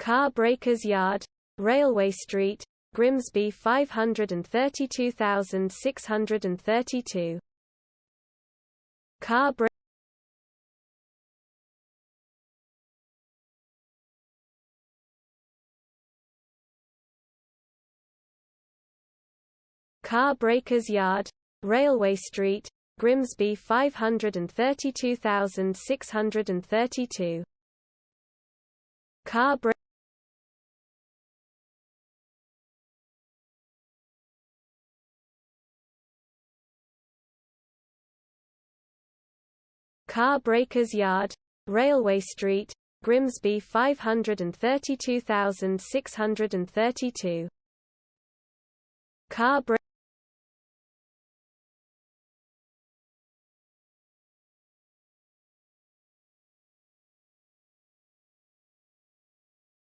Car Breakers Yard, Railway Street, Grimsby 532,632. Car Breakers Yard, Railway Street, Grimsby 532,632. Car Breakers Yard, Railway Street, Grimsby 532,632. Car